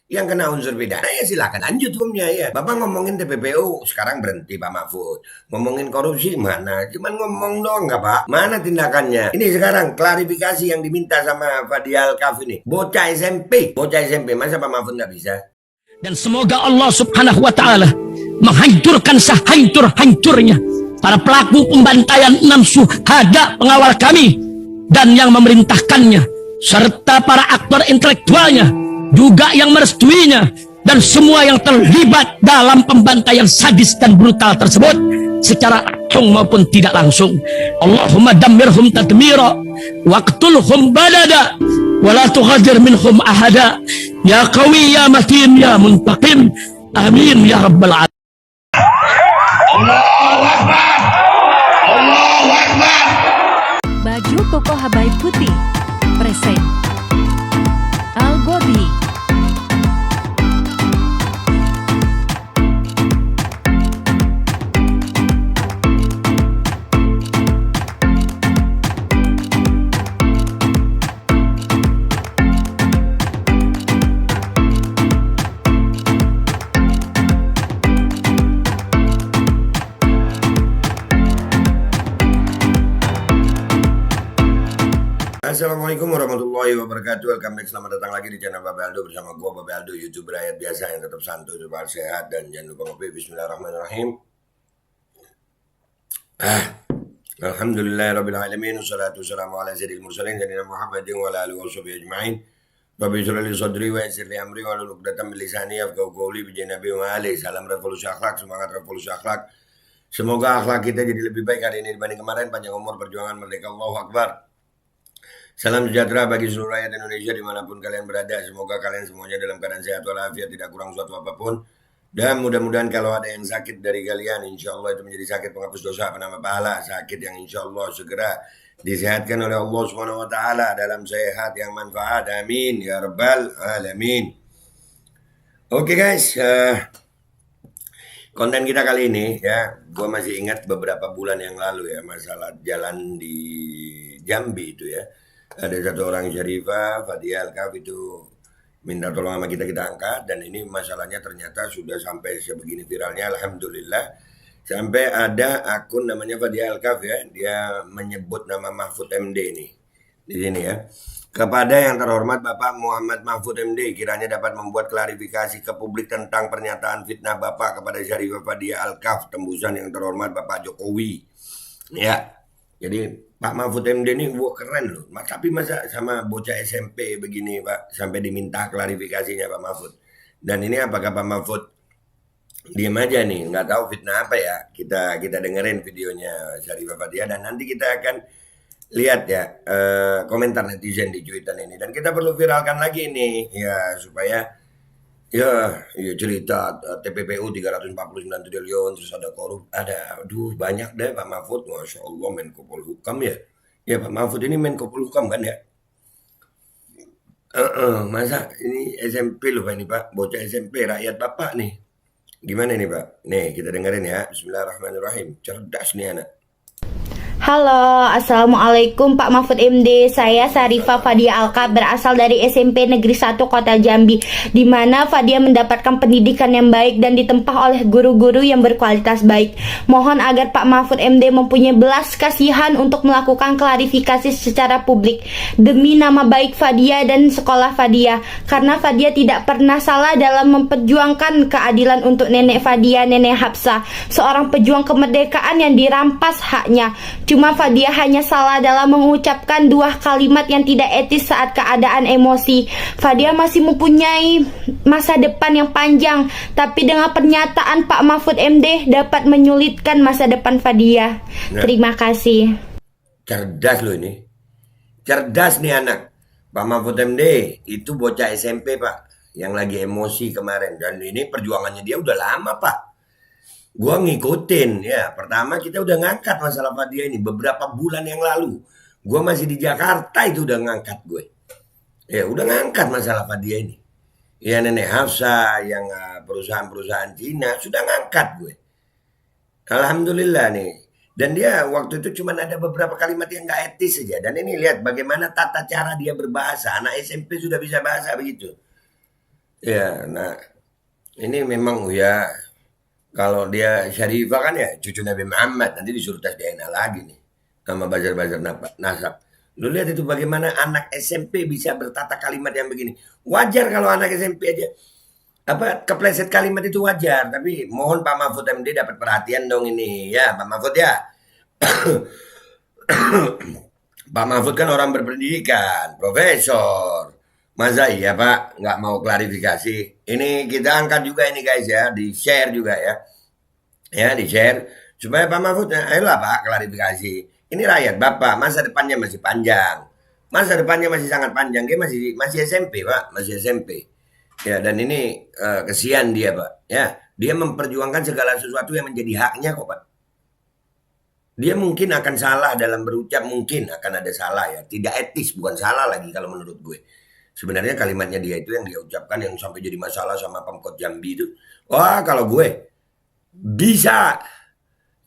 yang kena unsur pidana ya silakan lanjut hukumnya ya. Bapak ngomongin TPPU sekarang berhenti Pak Mahfud. Ngomongin korupsi mana? Cuman ngomong doang nggak Pak? Mana tindakannya? Ini sekarang klarifikasi yang diminta sama Fadiyah Alkaf ini. Bocah SMP, masa Pak Mahfud nggak bisa? Dan semoga Allah subhanahu wa ta'ala menghancurkan sehancur-hancurnya para pelaku pembantaian 6 syuhada pengawal kami dan yang memerintahkannya, serta para aktor intelektualnya juga yang merestuinya, dan semua yang terlibat dalam pembantaian sadis dan brutal tersebut secara langsung maupun tidak langsung. Allahumma dammirhum tadmira waqtulhum balada wala tughadir minhum ahada ya qawi ya matin ya muntaqim amin ya rabbal alamin. Allahu Akbar, Allahu Akbar. Baju koko Habaib Putih present Al Gobi. Assalamualaikum warahmatullahi wabarakatuh. Welcome back, selamat datang lagi di channel Babe Aldo bersama gue Babe Aldo, YouTuber rakyat biasa yang tetap santuy, tetap sehat, dan jangan lupa ngopi. Bismillahirrahmanirrahim. Alhamdulillahirrabbilalamin. Wassalatu wassalamu ala sayyidil mursalin sayyidina Muhammadin wa ala alihi wa sahbihi ajma'in. Rabbi shrah li sadri wa yassir li amri wa hlul 'uqdatam min lisani yafqahu qawli bi Nabi wa alihi. Salam revolusi akhlak, semangat revolusi akhlak. Semoga akhlak kita jadi lebih baik hari ini dibanding kemarin. Panjang umur, perjuangan, merdeka, Allahu Akbar. Salam sejahtera bagi seluruh rakyat Indonesia dimanapun kalian berada. Semoga kalian semuanya dalam keadaan sehat walafiat, tidak kurang suatu apapun. Dan mudah-mudahan kalau ada yang sakit dari kalian, insya Allah itu menjadi sakit penghapus dosa, penambah pahala. Sakit yang insya Allah segera disehatkan oleh Allah Subhanahu Wa Taala dalam sehat yang manfaat. Amin ya rabbal alamin. Oke guys, konten kita kali ini ya, gue masih ingat beberapa bulan yang lalu ya, masalah jalan di Jambi itu ya. Ada satu orang Syarifah, Fadiyah Alkaf itu minta tolong sama kita angkat, dan ini masalahnya ternyata sudah sampai sebegini viralnya, alhamdulillah. Sampai ada akun namanya Fadiyah Alkaf ya, dia menyebut nama Mahfud MD ini di sini ya. Kepada yang terhormat Bapak Muhammad Mahfud MD, kiranya dapat membuat klarifikasi ke publik tentang pernyataan fitnah Bapak kepada Syarifah Fadiyah Alkaf, tembusan yang terhormat Bapak Jokowi. Ya, jadi Pak Mahfud MD ini keren loh. Tapi masa sama bocah SMP begini Pak, sampai diminta klarifikasinya Pak Mahfud. Dan ini apakah Pak Mahfud diam aja nih, nggak tahu fitnah apa ya. Kita dengerin videonya Syarifah Fadiyah, dan nanti kita akan lihat ya komentar netizen di cuitan ini. Dan kita perlu viralkan lagi nih ya, supaya ya cerita TPPU 349 triliun, terus ada aduh banyak deh Pak Mahfud, Masya Allah, Menko Polhukam ya. Ya Pak Mahfud ini Menko Polhukam kan ya. Masa ini SMP loh Pak, ini Pak, bocah SMP, rakyat Bapak nih. Gimana nih Pak? Nih kita dengerin ya, Bismillahirrahmanirrahim. Cerdas nih anak. Halo, Assalamualaikum Pak Mahfud MD. Saya Syarifah Fadiyah Alkaf, berasal dari SMP Negeri 1 Kota Jambi, di mana Fadiyah mendapatkan pendidikan yang baik dan ditempah oleh guru-guru yang berkualitas baik. Mohon agar Pak Mahfud MD mempunyai belas kasihan untuk melakukan klarifikasi secara publik demi nama baik Fadiyah dan sekolah Fadiyah, karena Fadiyah tidak pernah salah dalam memperjuangkan keadilan untuk nenek Fadiyah, Nenek Hapsah, seorang pejuang kemerdekaan yang dirampas haknya. Cuma Fadiyah hanya salah dalam mengucapkan dua kalimat yang tidak etis saat keadaan emosi. Fadiyah masih mempunyai masa depan yang panjang, tapi dengan pernyataan Pak Mahfud MD dapat menyulitkan masa depan Fadiyah. Terima kasih. Cerdas loh ini. Cerdas nih anak. Pak Mahfud MD itu bocah SMP Pak, yang lagi emosi kemarin. Dan ini perjuangannya dia udah lama Pak. Gua ngikutin ya. Pertama kita udah ngangkat masalah Fadiyah ini beberapa bulan yang lalu. Gua masih di Jakarta itu udah ngangkat gue. Ya udah ngangkat masalah Fadiyah ini. Ya Nenek Hafsa yang perusahaan-perusahaan Cina sudah ngangkat gue. Alhamdulillah nih. Dan dia waktu itu cuma ada beberapa kalimat yang gak etis saja. Dan ini lihat bagaimana tata cara dia berbahasa. Anak SMP sudah bisa bahasa begitu. Ya, nah ini memang ya kalau dia Syarifah kan ya cucu Nabi Muhammad, nanti disuruh tes DNA lagi nih sama buzzer-buzzer nasab. Lu lihat itu bagaimana anak SMP bisa bertata kalimat yang begini. Wajar kalau anak SMP aja apa kepleset kalimat itu wajar, tapi mohon Pak Mahfud MD dapat perhatian dong ini ya Pak Mahfud ya. Pak Mahfud kan orang berpendidikan, profesor. Masa iya Pak nggak mau klarifikasi? Ini kita angkat juga ini guys ya, di share juga ya. Ya di share supaya Pak Mahfud, ayolah Pak klarifikasi. Ini rakyat Bapak, masa depannya masih panjang. Masa depannya masih sangat panjang. Dia masih SMP Pak, masih SMP. Ya dan ini kesian dia Pak. Ya, dia memperjuangkan segala sesuatu yang menjadi haknya kok Pak. Dia mungkin akan salah dalam berucap, mungkin akan ada salah ya. Tidak etis, bukan salah lagi kalau menurut gue. Sebenarnya kalimatnya dia itu yang dia ucapkan yang sampai jadi masalah sama Pemkot Jambi itu. Wah kalau gue bisa.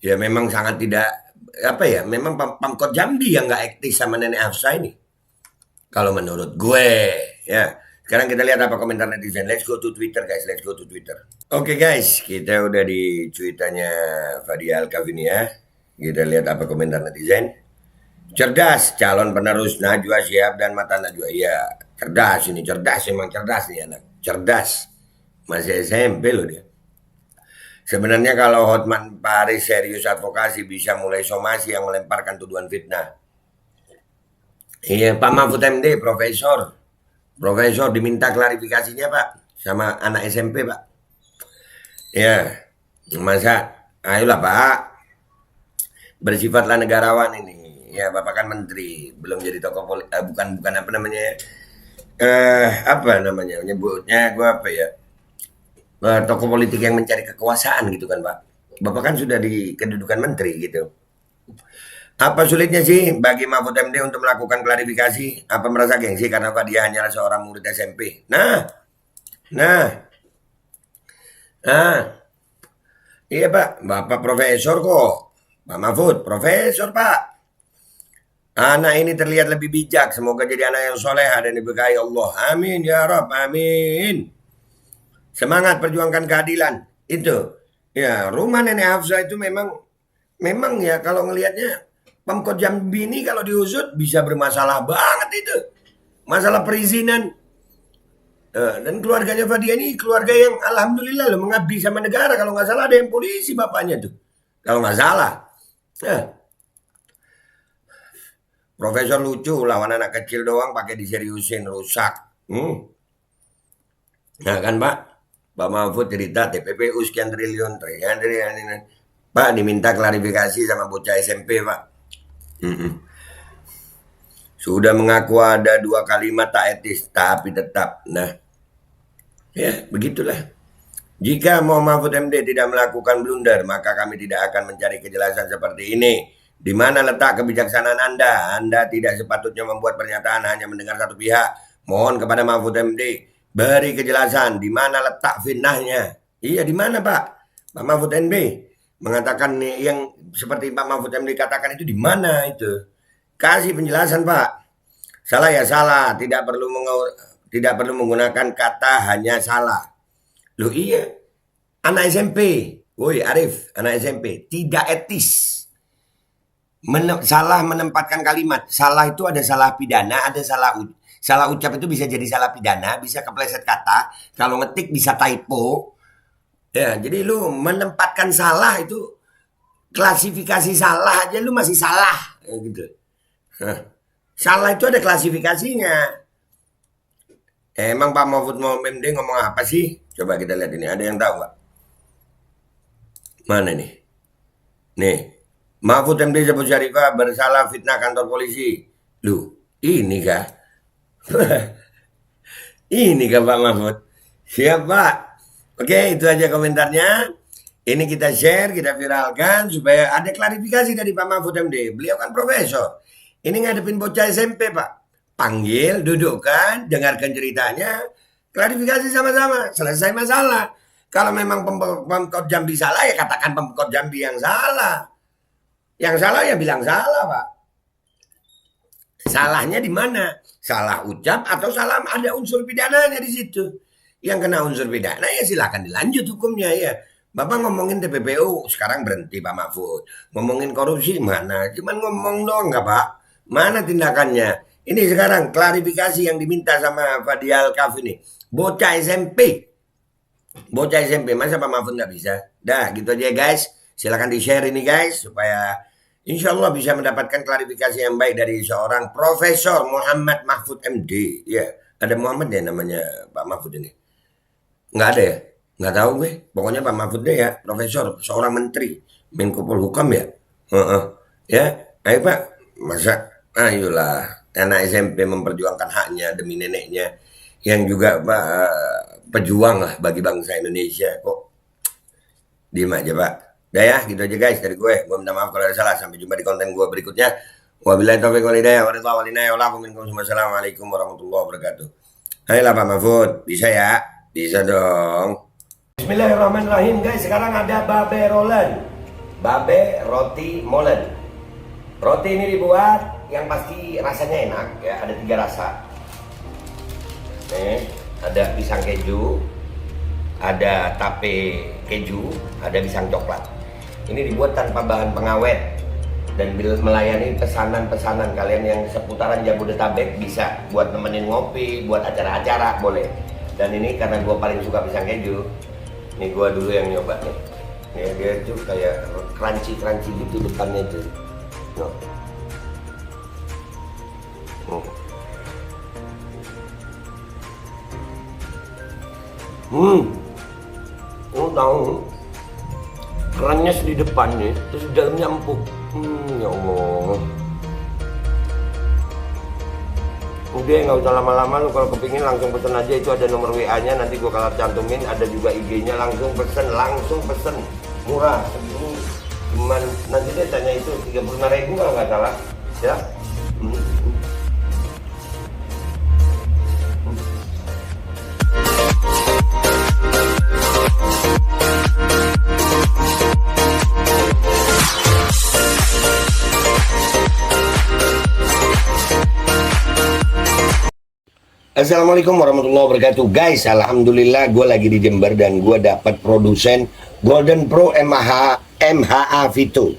Ya memang sangat tidak, apa ya, memang Pemkot Jambi yang nggak etis sama Nenek Hafsah ini. Kalau menurut gue ya. Sekarang kita lihat apa komentar netizen. Let's go to Twitter guys, let's go to Twitter. Oke guys, kita udah di tweetannya Fadia Alkaf ini ya. Kita lihat apa komentar netizen. Cerdas, calon penerus Najwa Shihab dan mata Najwa. Iya, cerdas ini, cerdas emang cerdas nih anak. Cerdas. Masih SMP loh dia. Sebenarnya kalau Hotman Paris serius advokasi bisa mulai somasi yang melemparkan tuduhan fitnah. Iya, Pak Mahfud MD, profesor diminta klarifikasinya Pak sama anak SMP Pak. Ya, masa ayolah Pak. Bersifatlah negarawan ini. Ya, Bapak kan menteri, belum jadi tokoh politik, bukan apa namanya? Apa namanya? Menyebutnya gua apa ya? Tokoh politik yang mencari kekuasaan gitu kan, Pak. Bapak kan sudah di kedudukan menteri gitu. Apa sulitnya sih bagi Mahfud MD untuk melakukan klarifikasi? Apa merasa gengsi karena Pak dia hanyalah seorang murid SMP? Nah. Iya Pak, Bapak profesor kok. Pak Mahfud, profesor Pak. Anak ini terlihat lebih bijak. Semoga jadi anak yang soleh dan diberkahi Allah. Amin ya Rabb, amin. Semangat perjuangkan keadilan. Itu. Ya, rumah Nenek Hafsah itu memang ya kalau ngelihatnya Pemkot Jambi ini kalau diusut bisa bermasalah banget itu. Masalah perizinan. Dan keluarganya Fadia ini keluarga yang alhamdulillah loh mengabdi sama negara. Kalau nggak salah ada yang polisi bapaknya tuh. Kalau nggak salah. Profesor lucu lawan anak kecil doang pakai diseriusin rusak. Nah kan Pak Mahfud cerita TPPU sekian triliun. Pak diminta klarifikasi sama bocah SMP Pak. Sudah mengaku ada 2 kalimat tak etis tapi tetap. Nah ya begitulah. Jika Mahfud MD tidak melakukan blunder, maka kami tidak akan mencari kejelasan seperti ini. Di mana letak kebijaksanaan Anda? Anda tidak sepatutnya membuat pernyataan hanya mendengar satu pihak. Mohon kepada Mahfud MD, beri kejelasan di mana letak fitnahnya. Iya, di mana Pak? Pak Mahfud MD mengatakan yang seperti Pak Mahfud MD katakan itu di mana itu? Kasih penjelasan Pak. Salah ya salah, tidak perlu menggunakan kata hanya salah. Loh iya, anak SMP, woi Arif, anak SMP, tidak etis. Salah menempatkan kalimat. Salah itu ada salah pidana, ada salah ucap itu bisa jadi salah pidana, bisa kepleset kata. Kalau ngetik bisa typo. Ya, jadi lu menempatkan salah itu klasifikasi salah aja lu masih salah, gitu. Salah itu ada klasifikasinya. Emang Pak Mahfud MD ngomong apa sih? Coba kita lihat ini. Ada yang tahu nggak? Mana nih? Nih. Mahfud MD sebut Syarifah bersalah fitnah kantor polisi. Loh, ini kah? Ini kah Pak Mahfud? Siap Pak. Oke, itu aja komentarnya. Ini kita share, kita viralkan supaya ada klarifikasi dari Pak Mahfud MD. Beliau kan profesor. Ini ngadepin bocah SMP Pak. Panggil, dudukkan, dengarkan ceritanya, klarifikasi sama-sama, selesai masalah. Kalau memang Pemkot Jambi salah, ya katakan Pemkot Jambi yang salah. Yang salah ya bilang salah Pak. Salahnya di mana? Salah ucap atau salah ada unsur pidananya di situ. yang kena unsur pidana ya silakan dilanjut hukumnya ya. Bapak ngomongin TPPU sekarang berhenti Pak Mahfud. Ngomongin korupsi mana? Cuman ngomong doang nggak Pak? Mana tindakannya? Ini sekarang klarifikasi yang diminta sama Fadiyal Kaf ini. Bocah SMP. Bocah SMP, masa Pak Mahfud nggak bisa? Dah gitu aja guys. Silakan di-share ini guys. Supaya insya Allah bisa mendapatkan klarifikasi yang baik dari seorang Profesor Muhammad Mahfud MD. Ya, ada Muhammad ya namanya Pak Mahfud ini. Nggak ada ya? Nggak tahu gue. Pokoknya Pak Mahfud deh ya, Profesor, seorang Menteri. Menko Polhukam ya. Ya, ayo Pak. Masa, ayolah. Anak SMP memperjuangkan haknya demi neneknya. Yang juga Pak, pejuang lah bagi bangsa Indonesia. Kok diem aja Pak. Udah ya, gitu aja guys dari gue. Gue minta maaf kalau ada salah. Sampai jumpa di konten gue berikutnya. Wabillahi taufiq wal hidayah. Wassalamualaikum warahmatullahi wabarakatuh. Ayolah Pak Mahfud, bisa ya? Bisa dong. Bismillahirrahmanirrahim guys. Sekarang ada babe rolen. Babe roti molen. Roti ini dibuat yang pasti rasanya enak ya. Ada 3 rasa. Nih, ada pisang keju, ada tape keju, ada pisang coklat. Ini dibuat tanpa bahan pengawet dan melayani pesanan-pesanan kalian yang seputaran Jabodetabek bisa buat nemenin ngopi, buat acara-acara boleh. Dan ini karena gue paling suka pisang keju, nih gue dulu yang nyoba nih. Ya, dia tuh kayak crunchy gitu depannya tuh. No. Lu tahu kerannya di depannya, terus di dalamnya empuk. Ya Allah. Udah nggak usah lama-lama, lu kalau kepingin langsung pesen aja, itu ada nomor WA-nya, nanti gua kalau cantumin, ada juga IG-nya, langsung pesen, murah. Ini cuman nanti dia tanya itu 35.000 kalau nggak salah, ya. Assalamualaikum warahmatullahi wabarakatuh guys. Alhamdulillah gue lagi di Jember dan gue dapat produsen Golden Pro MHA Vito.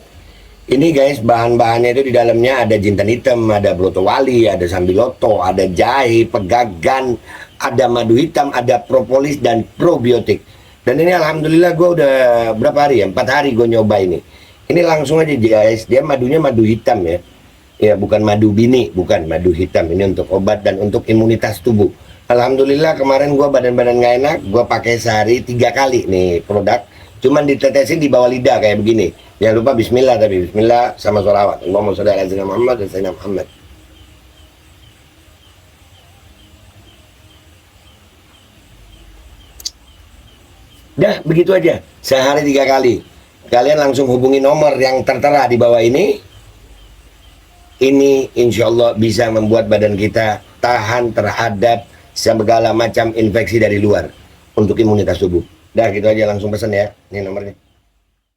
Ini guys, bahan-bahannya itu di dalamnya ada jintan hitam, ada broto wali, ada sambiloto, ada jahe, pegagan, ada madu hitam, ada propolis dan probiotik. Dan ini alhamdulillah gue udah berapa hari ya? 4 hari gue nyoba ini. Ini langsung aja guys, dia madunya madu hitam ya. Ya bukan madu bini, bukan madu hitam. Ini untuk obat dan untuk imunitas tubuh. Alhamdulillah kemarin gue badan-badan gak enak, gue pakai sehari 3 kali nih produk. Cuman ditetesin di bawah lidah kayak begini. Jangan lupa bismillah, tapi bismillah sama sholawat. Allahumma sholli ala sayyidina Muhammad dan sayyidina Muhammad. Dah begitu aja, sehari 3 kali. Kalian langsung hubungi nomor yang tertera di bawah ini. Ini insya Allah bisa membuat badan kita tahan terhadap segala macam infeksi dari luar untuk imunitas tubuh. Dah gitu aja, langsung pesan ya. Ini nomornya.